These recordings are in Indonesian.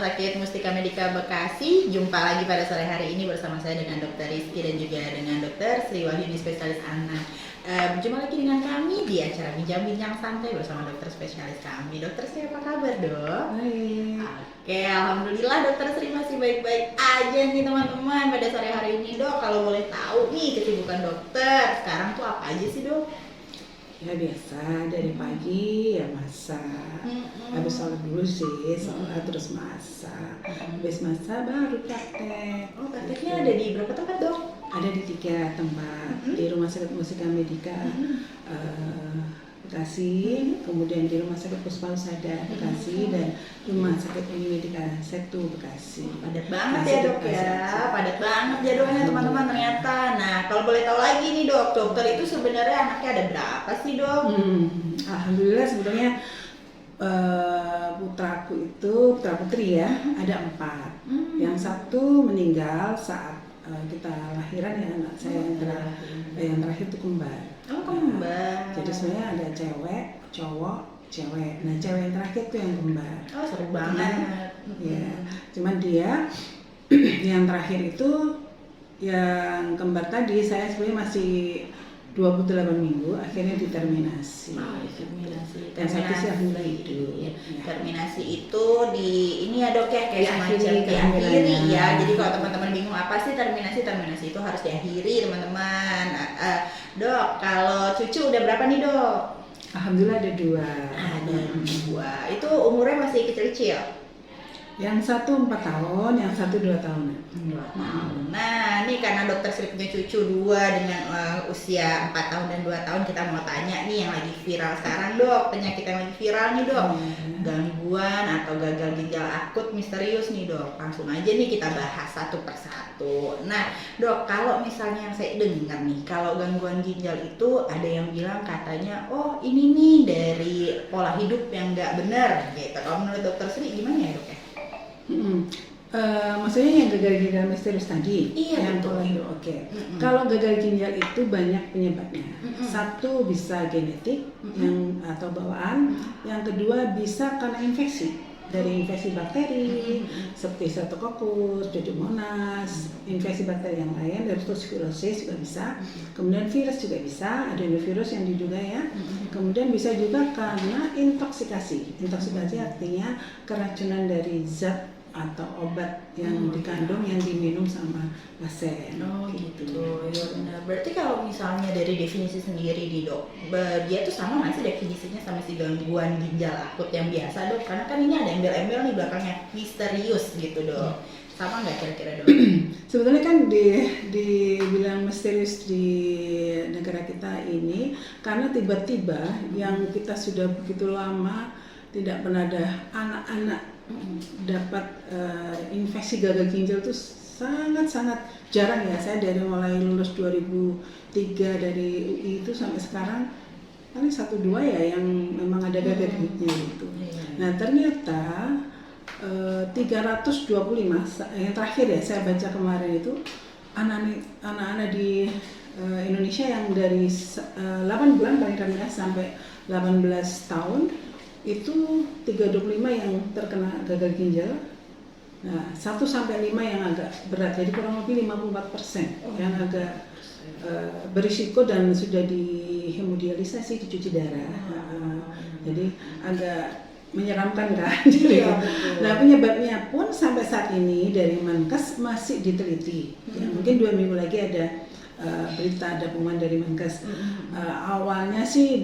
Sakit Mustika Medika Bekasi. Jumpa lagi pada sore hari ini bersama saya dengan Dr. Rizky dan juga dengan Dr. Sri Wahyuni, spesialis anak. Berjumpa lagi dengan kami di acara Bincang-Bincang Santai bersama dokter spesialis kami. Dokter Sri, apa kabar, Dok? Baik. Oke, alhamdulillah Dokter Sri masih baik-baik aja nih teman-teman pada sore hari ini, Dok. Kalau boleh tahu nih kesibukan dokter sekarang tuh apa aja sih, Dok? Ya biasa, dari pagi ya masak, habis sholat dulu sih, sholat terus masak, habis masak baru praktek. Oh, prakteknya ada di berapa tempat, Dok? Ada di 3 tempat, di Rumah Sakit Mustika Medika Bekasi, kemudian di Rumah Sakit Puspa Husada Bekasi, dan Rumah Sakit Uni Medika Setu Bekasi. Padat banget ya, Dok ya, padat banget jadwalnya teman-teman ternyata. Nah, kalau boleh tahu lagi nih, Dok, dokter itu sebenarnya anaknya ada berapa sih, Dok? Alhamdulillah sebetulnya putraku itu, putra putri ya, ada 4. Yang satu meninggal saat kita lahiran ya, anak saya yang terakhir itu kembar. Oh, kembar. Jadi sebenarnya ada cewek, cowok, cewek. Nah, cewek yang terakhir tuh yang kembar. Oh, seru banget. Ya, cuman dia yang terakhir itu yang kembar tadi saya sebenarnya masih 28 minggu, akhirnya diterminasi. Oh, terminasi. Yang satu sih alhamdulillah hidup. Ya. Ya. Terminasi itu di ini ya, Dok ya, kayak semacam diakhiri kehamilannya. ya. Jadi kalau teman-teman bingung apa sih terminasi, terminasi itu harus diakhiri, teman-teman. Dok, kalau cucu udah berapa nih, Dok? Alhamdulillah ada 2. Ada 2. Itu umurnya masih kecil-kecil? Yang satu 4 tahun, yang satu 2 tahun. 2 tahun. Nah, ini karena dokter Sri punya cucu 2 dengan usia 4 tahun dan 2 tahun, kita mau tanya nih yang lagi viral sekarang, Dok. Penyakit yang lagi viral nih, Dok. Gangguan atau gagal ginjal akut misterius nih, Dok. Langsung aja nih kita bahas satu persatu. Nah, Dok, kalau misalnya yang saya dengar nih, kalau gangguan ginjal itu ada yang bilang katanya, oh ini nih dari pola hidup yang nggak benar gitu. Kalau menurut dokter Sri gimana ya, Dok ya? Maksudnya yang gagal ginjal misterius tadi, Iya, yang betul. pola hidup. Oke. Kalau gagal ginjal itu banyak penyebabnya. Satu bisa genetik, yang atau bawaan. Yang kedua bisa karena infeksi, dari infeksi bakteri seperti Streptococcus, Pseudomonas, infeksi bakteri yang lain, Leptospirosis juga bisa. Kemudian virus juga bisa, adenovirus yang diduga ya. Kemudian bisa juga karena intoksikasi. Intoksikasi artinya keracunan dari zat atau obat yang dikandung yang diminum sama pasien. Oh gitu, ya benar. Berarti kalau misalnya dari definisi sendiri nih, Dok, dia tuh sama nggak sih definisinya sama si gangguan ginjal akut yang biasa, Dok? Karena kan ini ada embel-embel nih belakangnya, misterius gitu, Dok. Sama nggak kira-kira, Dok? Sebetulnya kan dibilang misterius di negara kita ini karena tiba-tiba yang kita sudah begitu lama tidak pernah ada anak-anak dapat infeksi gagal ginjal itu sangat-sangat jarang ya. Saya dari mulai lulus 2003 dari UI itu sampai sekarang paling 1-2 ya yang memang ada gagal ginjal itu. Nah ternyata 325 yang terakhir ya saya baca kemarin itu anak-anak di Indonesia yang dari 8 bulan paling rendah sampai 18 tahun itu 325 yang terkena gagal ginjal. Nah, 1-5 yang agak berat, jadi kurang lebih 54% yang agak berisiko dan sudah dihemodialisasi, dicuci darah. Jadi agak menyeramkan kan. Nah, penyebabnya pun sampai saat ini dari Menkes masih diteliti. Ya, mungkin 2 minggu lagi ada berita, ada pengumuman dari Menkes. Awalnya sih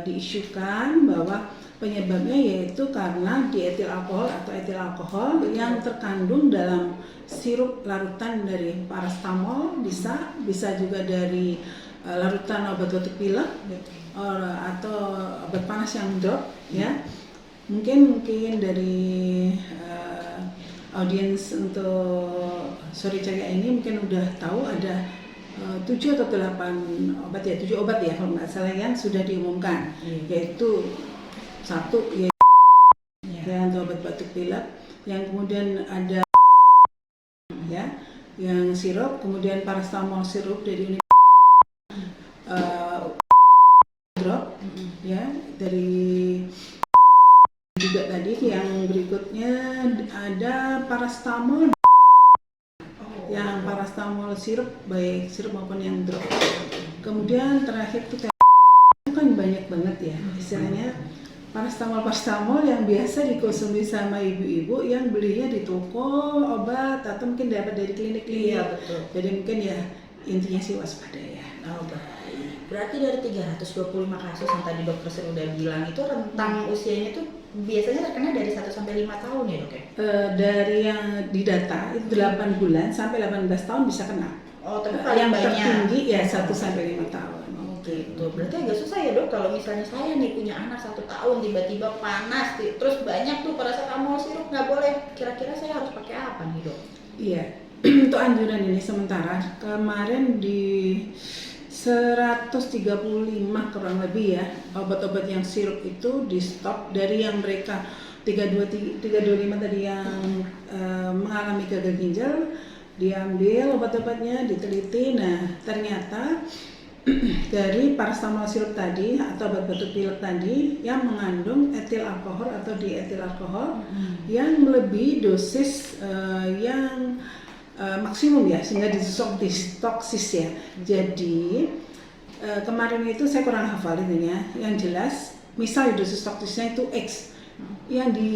diisukan bahwa penyebabnya yaitu karena dietil alkohol atau etil alkohol yang terkandung dalam sirup larutan dari paracetamol, bisa juga dari larutan obat batuk pilek atau obat panas yang drop ya. Mungkin dari audiens untuk sore ceria ini mungkin udah tahu ada 7 atau 8 obat ya, 7 obat ya kalau nggak salah yang sudah diumumkan, yaitu satu ya untuk obat batuk pilek, yang kemudian ada ya yang sirup, kemudian paracetamol sirup dari unit drop ya dari juga tadi. Yang berikutnya ada paracetamol. Yang paracetamol sirup, baik sirup maupun yang drop. Kemudian terakhir itu kan banyak banget ya istilahnya paracetamol yang biasa dikonsumsi sama ibu-ibu yang belinya di toko obat atau mungkin dapat dari klinik-klinik. Iya, betul. Jadi mungkin ya intinya sih waspada ya. Oh, baik. Berarti dari 325 kasus yang tadi dokter Sri udah bilang itu rentang usianya tuh biasanya terkena dari 1 sampai 5 tahun ya, Dok ya? Dari yang didata itu 8 bulan sampai 18 tahun bisa kena. Oh, tapi paling yang banyak tertinggi ya 1 sampai 5 tahun. Gitu. Berarti agak susah ya, Dok, kalau misalnya saya nih punya anak 1 tahun tiba-tiba panas terus banyak tuh paracetamol sirup nggak boleh. Kira-kira saya harus pakai apa nih, Dok? Iya. Untuk anjuran ini sementara kemarin di 135 kurang lebih ya obat-obat yang sirup itu di stop dari yang mereka 325 tadi yang mengalami gagal ginjal, diambil obat-obatnya diteliti. Nah ternyata dari paracetamol sirup tadi atau obat batuk pilek tadi yang mengandung etil alkohol atau dietil alkohol yang melebihi dosis yang maksimum ya, sehingga toksis ya. Jadi kemarin itu saya kurang hafal itunya, yang jelas misal dosis toksisnya itu X, yang di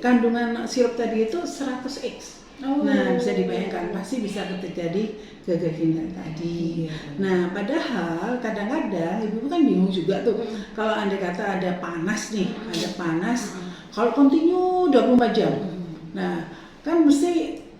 kandungan sirup tadi itu 100X. Nah bisa dibayangkan pasti bisa terjadi gagal ginjal tadi. Nah padahal kadang-kadang ibu kan bingung juga tuh kalau anda kata ada panas nih, ada panas kalau continue 24 jam. Nah kan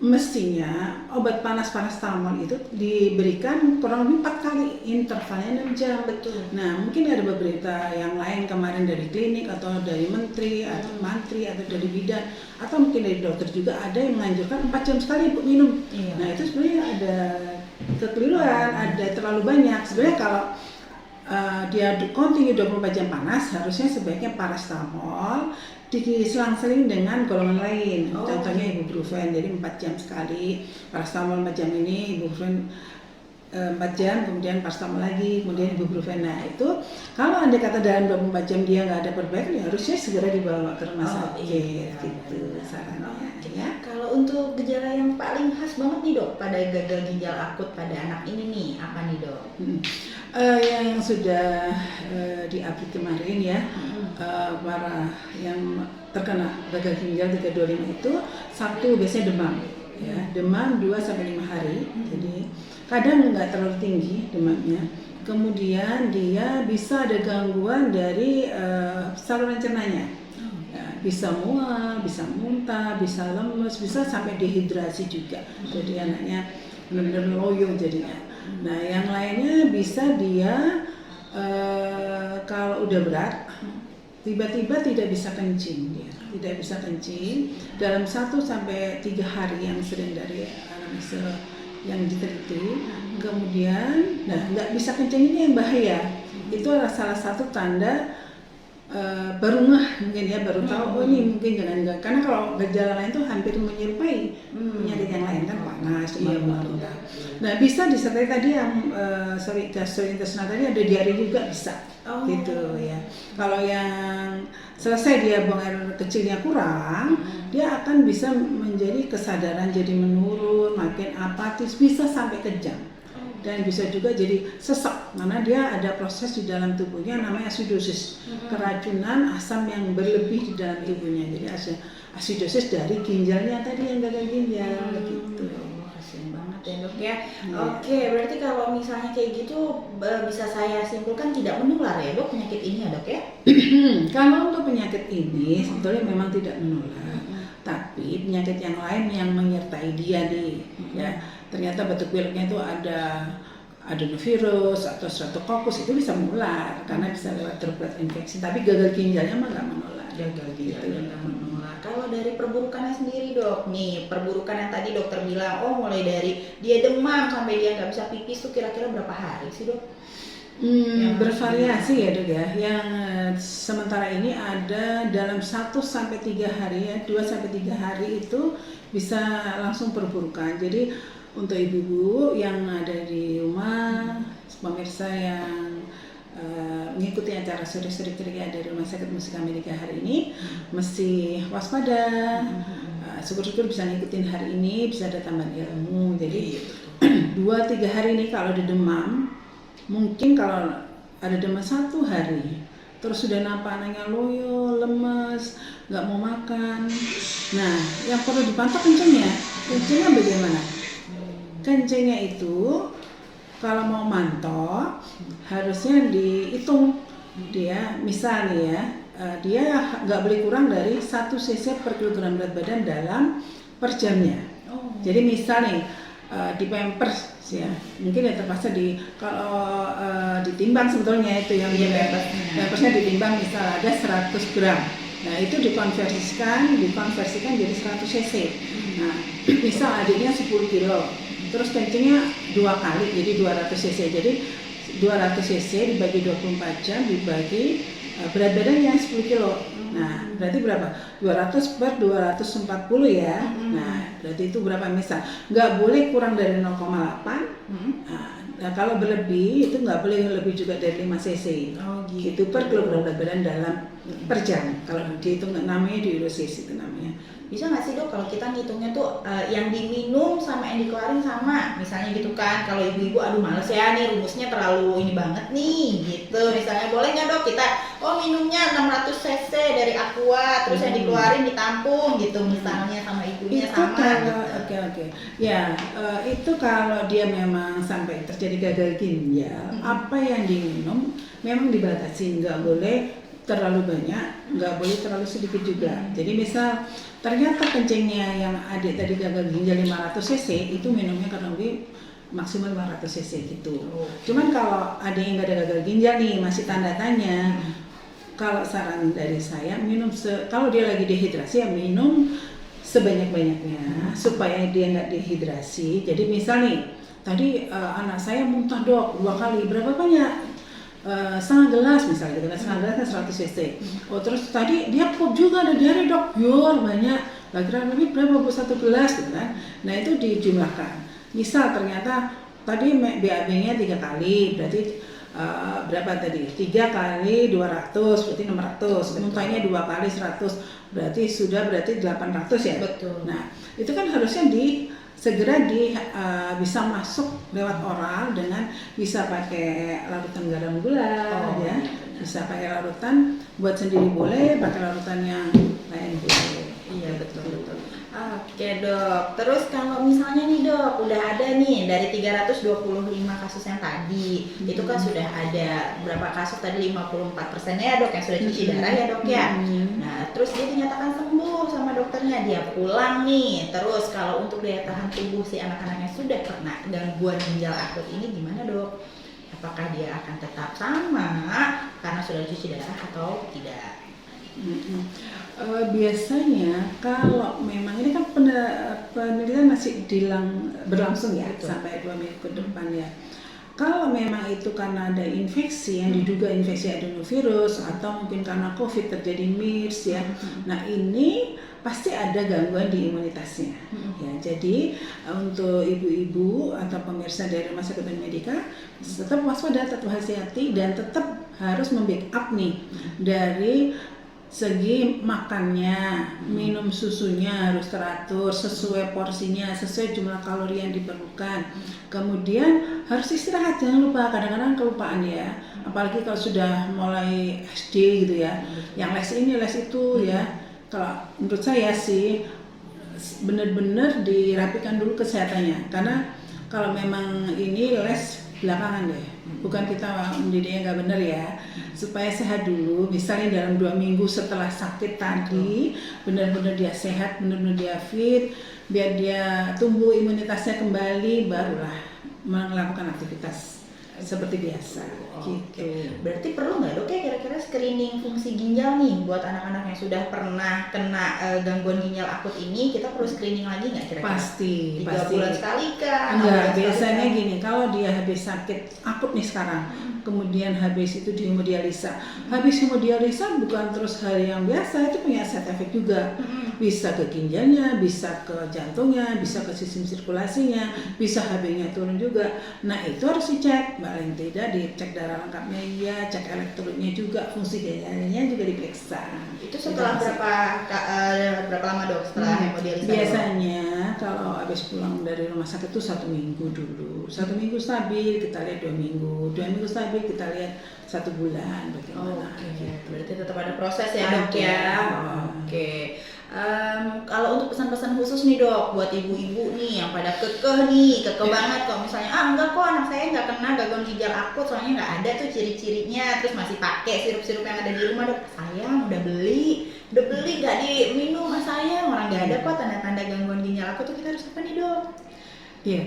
mestinya obat panas paracetamol itu diberikan kurang lebih 4 kali, intervalnya 6 jam. Betul. Nah mungkin ada beberapa yang lain kemarin dari klinik atau dari menteri atau mantri atau dari bidan atau mungkin dari dokter juga ada yang menganjurkan 4 jam sekali ibu minum. Iya. Nah itu sebenarnya ada kekeliruan, ada terlalu banyak. Sebenarnya kalau dia continue 24 jam panas, harusnya sebaiknya paracetamol diselang-seling dengan golongan lain. Contohnya ibuprofen, jadi 4 jam sekali paracetamol 4 jam ini, ibuprofen 4 jam, kemudian paracetamol lagi, kemudian ibuprofen. Nah itu kalau anda kata dalam 24 jam dia nggak ada perbaikan, ya harusnya segera dibawa ke rumah sakit. Gitu sarannya. Ya. Kalau untuk gejala yang paling khas banget nih, Dok, pada gagal ginjal akut pada anak ini nih, apa nih, Dok? Yang sudah di-update kemarin ya, para yang terkena gagal ginjal 325 itu satu biasanya demam, ya, demam 2 sampai 5 hari, jadi kadang nggak terlalu tinggi demamnya. Kemudian dia bisa ada gangguan dari saluran cernanya. Bisa mual, bisa muntah, bisa lemes, bisa sampai dehidrasi juga. Jadi anaknya benar-benar loyo jadinya. Nah yang lainnya bisa dia kalau udah berat tiba-tiba tidak bisa kencing dia, tidak bisa kencing dalam 1 sampai 3 hari yang sering dari anamnesa yang diteliti. Kemudian, nah nggak bisa kencing ini yang bahaya. Itu adalah salah satu tanda baru mungkin ya, baru tahu oh ini mungkin jangan-jangan, karena kalau gejala lain tuh hampir menyerupai penyakit yang lain kan, panas, demam, muntah. Nah bisa disertai tadi yang gastrointestinal tadi ada diare juga bisa, gitu ya. Kalau yang selesai dia buang air kecilnya kurang, dia akan bisa menjadi kesadaran jadi menurun, makin apatis, bisa sampai kejang. Dan bisa juga jadi sesak karena dia ada proses di dalam tubuhnya namanya asidosis, keracunan asam yang berlebih di dalam tubuhnya. Jadi asidosis dari ginjalnya tadi yang gagal ginjal gitu. Kasian banget ya, Dok ya. Oke, berarti kalau misalnya kayak gitu bisa saya simpulkan tidak menular ya, Dok, penyakit ini ya, Dok ya? Kalau untuk penyakit ini sebetulnya memang tidak menular, tapi penyakit yang lain yang menyertai dia nih, ya. Ternyata batuk pileknya itu ada adenovirus atau streptococcus, itu bisa menular karena bisa lewat droplet infeksi. Tapi gagal ginjalnya mah nggak menular. Gagal ginjalnya nggak menular. Kalau dari perburukannya sendiri, Dok, nih perburukan yang tadi dokter bilang, mulai dari dia demam sampai dia nggak bisa pipis tuh kira-kira berapa hari sih, Dok? Bervariasi ya, Dok ya. Yang sementara ini ada dalam 1 sampai 3 hari ya, 2 sampai 3 hari itu bisa langsung perburukan. Jadi untuk ibu-ibu yang ada di rumah, pemirsa yang mengikuti acara sore-sore ceria dari Rumah Sakit Mustika Medika hari ini, mesti waspada. Syukur-syukur bisa ngikutin hari ini, bisa ada tambahan ilmu. Jadi 2-3 hari ini kalau ada demam, mungkin kalau ada demam 1 hari, terus sudah nampak anaknya loyo, lemes, nggak mau makan. Nah, yang perlu dipantau kencingnya. Kencingnya bagaimana? Kencingnya itu kalau mau mantau harusnya dihitung dia, misalnya ya, dia nggak boleh kurang dari 1 cc per kilogram berat badan dalam per jamnya. Jadi misalnya di Pampers ya, mungkin ya terpaksa kalau ditimbang sebetulnya itu yang Pampersnya ditimbang misal ada 100 gram. Nah itu dikonversikan jadi 100 cc. Nah misal adiknya 10 kilo, terus kencingnya 2 kali jadi 200 cc. Jadi 200 cc dibagi 24 jam dibagi berat badannya 10 kilo. Nah, berarti berapa? 200 per 240 ya. Nah, berarti itu berapa misal? Nggak boleh kurang dari 0,8. Nah, kalau berlebih itu nggak boleh lebih juga dari 5 cc. Gitu per kilogram berat badan dalam per jam. Kalau dihitung namanya diurosis itu namanya. Bisa nggak sih dok kalau kita ngitungnya tuh yang diminum sama yang dikeluarin sama, misalnya gitu kan? Kalau ibu-ibu aduh males ya nih rumusnya terlalu ini banget nih gitu, misalnya boleh nggak dok kita minumnya 600 cc dari Aqua terus yang dikeluarin ditampung gitu misalnya sama ibunya itu sama kalau, gitu. Oke. Ya itu kalau dia memang sampai terjadi gagal ginjal, apa yang diminum memang dibatasi, nggak boleh terlalu banyak, nggak boleh terlalu sedikit juga. Jadi misal ternyata kencingnya yang adik tadi gagal ginjal 500 cc itu minumnya kurang lebih maksimal 500 cc gitu. Cuman kalau adik yang nggak ada gagal ginjal nih masih tanda tanya, kalau saran dari saya kalau dia lagi dehidrasi ya minum sebanyak-banyaknya supaya dia nggak dehidrasi. Jadi misal nih tadi anak saya muntah dok 2 kali, berapa banyak? Setengah gelas misalnya, setengah gelas kan 100 cc. Terus tadi dia pop juga ada diare dok, banyak. Lagi lebih berapa bu 1 gelas gitu kan? Nah itu dijumlahkan. Misal ternyata tadi BAB-nya 3 kali, berarti berapa tadi? 3 kali 200, berarti 600. Muntahnya 2 kali 100, berarti 800 ya. Betul. Nah itu kan harusnya segera bisa masuk lewat oral dengan bisa pakai larutan garam gula ya, bisa pakai larutan buat sendiri boleh, pakai larutan yang lain boleh. Iya betul. Oke dok, terus kalau misalnya nih dok udah ada nih dari 325 kasus yang tadi, itu kan sudah ada berapa kasus tadi 54% ya dok yang sudah cuci darah ya dok ya. Nah terus dia dinyatakan sembuh sama dokternya, dia pulang nih. Terus kalau untuk daya tahan tubuh si anak-anaknya sudah kena gangguan ginjal akut ini gimana dok? Apakah dia akan tetap sama karena sudah cuci darah atau tidak? Biasanya kalau memang ini kan penelitian masih berlangsung ya. Betul. Sampai 2 minggu ke depan ya. Kalau memang itu karena ada infeksi yang diduga infeksi adenovirus atau mungkin karena COVID terjadi MERS ya. Nah ini pasti ada gangguan di imunitasnya. Ya, jadi untuk ibu-ibu atau pemirsa dari Rumah Sakit Medika tetap waspada, tetap hati-hati dan tetap harus membackup nih dari segi makannya, minum susunya harus teratur sesuai porsinya, sesuai jumlah kalori yang diperlukan. Kemudian harus istirahat, jangan lupa, kadang-kadang kelupaan ya, apalagi kalau sudah mulai SD gitu ya, yang les ini les itu ya. Kalau menurut saya sih benar-benar dirapikan dulu kesehatannya, karena kalau memang ini les belakangan deh, bukan kita mendidiknya nggak benar ya, supaya sehat dulu. Misalnya dalam 2 minggu setelah sakit tadi benar-benar dia sehat, benar-benar dia fit, biar dia tumbuh imunitasnya kembali, barulah melakukan aktivitas seperti biasa. Gitu. Berarti perlu nggak dok ya kira-kira screening fungsi ginjal nih buat anak-anak yang sudah pernah kena gangguan ginjal akut ini, kita perlu screening lagi nggak kira-kira? Pasti. 3 bulan sekali kah? Enggak, biasanya gini, kalau dia habis sakit akut nih sekarang, kemudian habis itu dihemodialisa. Habis hemodialisa bukan terus hal yang biasa, itu punya side effect juga. Bisa ke ginjalnya, bisa ke jantungnya, bisa ke sistem sirkulasinya, bisa HB-nya turun juga. Nah itu harus dicek, paling tidak dicek darah lengkapnya, iya, cek elektrolitnya juga, fungsi ginjalnya juga diperiksa. Itu setelah berapa lama dok setelah hemodialisa? Biasanya kalau habis pulang dari rumah sakit itu 1 minggu dulu. 1 minggu stabil, kita lihat 2 minggu. 2 minggu stabil, kita lihat 1 bulan. Bagaimana? Gitu. Berarti tetap ada proses ya dok ya. Oke. Kalau untuk pesan-pesan khusus nih dok, buat ibu-ibu nih yang pada kekeh banget kalau misalnya enggak kok anak saya nggak kena gangguan ginjal akut, soalnya nggak ada tuh ciri-cirinya, terus masih pakai sirup-sirup yang ada di rumah dok. Sayang udah beli nggak diminum, sayang orang nggak ada kok tanda-tanda gangguan ginjal akut tuh, kita harus apa nih dok? Iya,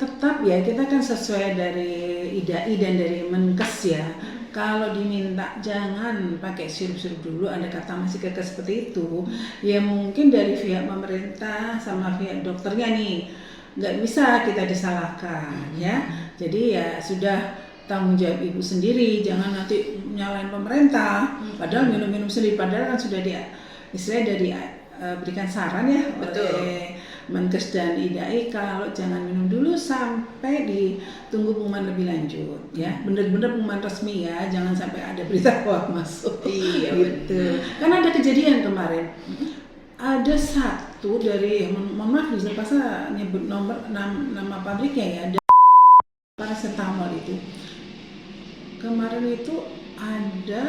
tetap ya kita kan sesuai dari IDAI dan dari Menkes ya. Kalau diminta jangan pakai sirup-sirup dulu, ada kata masih kekeh seperti itu, ya mungkin dari pihak pemerintah sama pihak dokternya nih nggak bisa kita disalahkan ya. Jadi ya sudah tanggung jawab ibu sendiri, jangan nanti nyalain pemerintah. Padahal minum-minum sendiri, padahal kan sudah istilahnya dari berikan saran ya oleh Menkes dan IDAI kalau jangan minum dulu sampai ditunggu pengumuman lebih lanjut ya, benar-benar pengumuman resmi ya, jangan sampai ada berita hoax masuk. Iya gitu. Karena ada kejadian kemarin, ada satu dari, mohon maaf bisa pasal nyebut nama pabriknya ya, ada paracetamol itu. Kemarin itu ada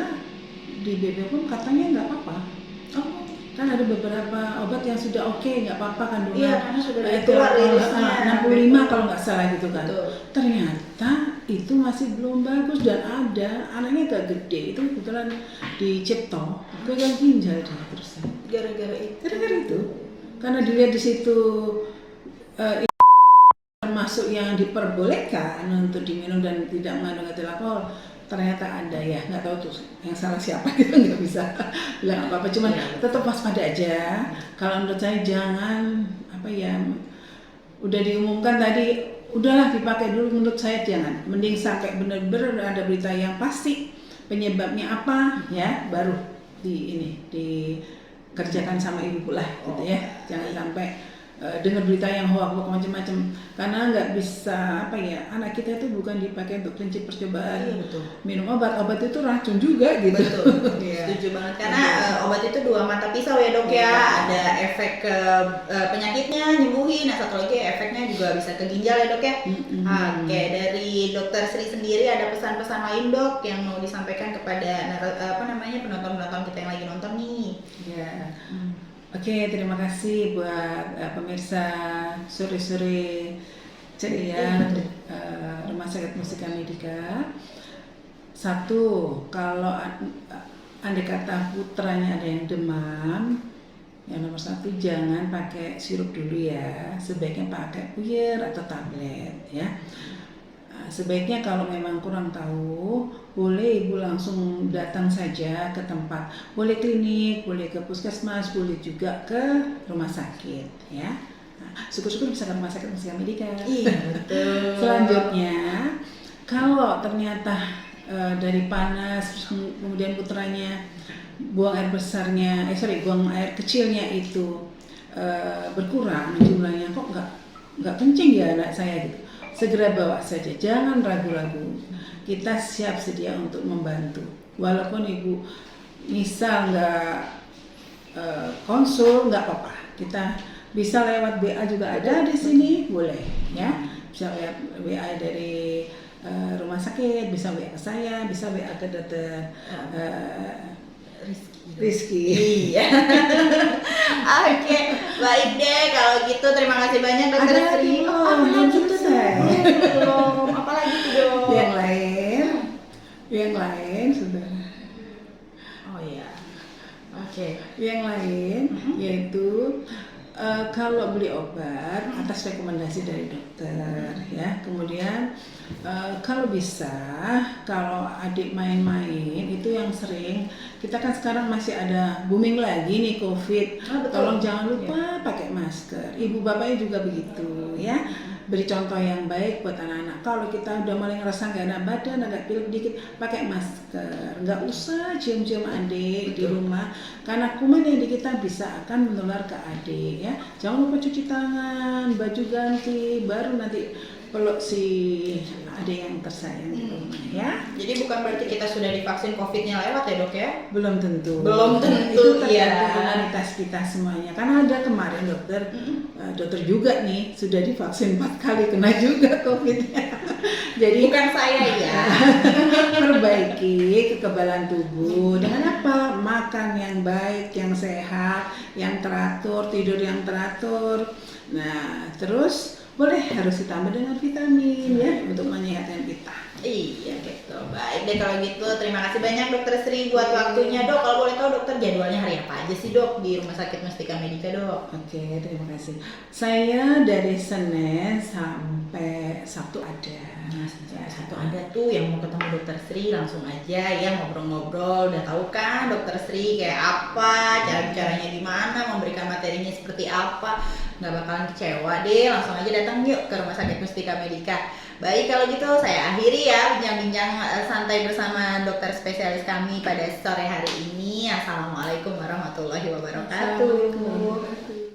di BPOM katanya nggak apa-apa. Kan ada beberapa obat yang sudah oke, nggak apa-apa kandungan. Iya, karena sudah keluar rilisnya 65 kalau nggak salah gitu kan. Betul. Ternyata itu masih belum bagus dan ada anaknya agak gede, itu kebetulan di Cipto, gagal ginjal dia terus. Gara-gara itu. Karena dilihat di situ termasuk yang diperbolehkan untuk diminum dan tidak mengandung etil alkohol. Ternyata ada ya, nggak tahu tuh yang salah siapa, kita nggak bisa bilang apa-apa, cuman tetap waspada aja. Kalau menurut saya jangan udah diumumkan tadi, udahlah dipakai dulu, menurut saya jangan, mending sampai benar-benar ada berita yang pasti penyebabnya apa ya, baru dikerjakan sama ibu lah gitu ya, jangan sampai dengar berita yang hoax macam-macam, karena nggak bisa anak kita itu bukan dipakai untuk prinsip percobaan. Iya, betul. Minum obat itu racun juga gitu. Betul. Setuju banget, karena obat itu dua mata pisau ya dok ya, ada efek ke penyakitnya nyembuhin, nah satu lagi efeknya juga bisa ke ginjal ya dok ya. Oke, dari dokter Sri sendiri ada pesan-pesan lain dok yang mau disampaikan kepada penonton-penonton kita yang lagi nonton nih? Ya. Oke, terima kasih buat pemirsa sore-sore ceria Rumah Sakit Mustika Medika. Satu, kalau andai kata putranya ada yang demam, yang nomor satu jangan pakai sirup dulu ya, sebaiknya pakai puyer atau tablet ya. Sebaiknya kalau memang kurang tahu, boleh ibu langsung datang saja ke tempat, boleh klinik, boleh ke puskesmas, boleh juga ke rumah sakit ya. Syukur-syukur bisa ke Rumah Sakit Mustika Medika. Iya betul. Selanjutnya, kalau ternyata dari panas, kemudian putranya buang air kecilnya itu berkurang jumlahnya, kok nggak kencing ya anak saya gitu, segera bawa saja, jangan ragu-ragu. Kita siap sedia untuk membantu. Walaupun ibu misal nggak konsul, nggak apa-apa. Kita bisa lewat WA juga ada di sini, boleh ya. Bisa lewat WA dari rumah sakit, bisa WA ke saya, bisa WA ke dokter Rizky. Iya. Oke, baik deh kalau gitu, terima kasih banyak dokter Sri. Apalagi tuh belum, apalagi tuh dok? Yang lain sudah. Oh iya. Oke. Yang lain yaitu kalau beli obat atas rekomendasi dari dokter ya. Kemudian kalau bisa, kalau adik main-main itu yang sering, kita kan sekarang masih ada booming lagi nih COVID. Tolong jangan lupa pakai masker. Ibu bapaknya juga begitu ya. beri contoh yang baik buat anak-anak. Kalau kita udah mulai ngerasa nggak enak badan, agak pilek dikit, pakai masker. Nggak usah cium-cium adik di rumah, karena kuman yang di kita bisa akan menular ke adik ya. Jangan lupa cuci tangan, baju ganti, baru nanti peluk si adik yang tersayang di rumah ya. Jadi bukan berarti kita sudah divaksin COVID-nya lewat ya dok ya? Belum tentu. Belum tentu, Itu tergantung ya. imunitas kita semuanya. Karena ada kemarin dokter juga nih sudah divaksin 4 kali, kena juga COVID-nya. Jadi Bukan saya ya. perbaiki kekebalan tubuh dengan apa? Makan yang baik, yang sehat, yang teratur, tidur yang teratur. Nah, terus boleh harus ditambah dengan vitamin ya untuk menyehatkan kita. Iya gitu. Baik deh kalau gitu. Terima kasih banyak Dokter Sri buat waktunya dok. Kalau boleh tahu dokter jadwalnya hari apa aja sih dok di Rumah Sakit Mustika Medika dok? Oke, terima kasih. Saya dari Senin sampai Sabtu ada. Nah, satu ada tuh yang mau ketemu Dokter Sri langsung aja ya ngobrol-ngobrol. Udah tahu kan Dokter Sri kayak apa, cara-caranya gimana, memberikan materinya seperti apa. Nggak bakalan kecewa deh, langsung aja datang yuk ke Rumah Sakit Mustika Medika. Baik kalau gitu saya akhiri ya bincang-bincang santai bersama dokter spesialis kami pada sore hari ini. Assalamualaikum warahmatullahi wabarakatuh. Assalamualaikum warahmatullahi wabarakatuh.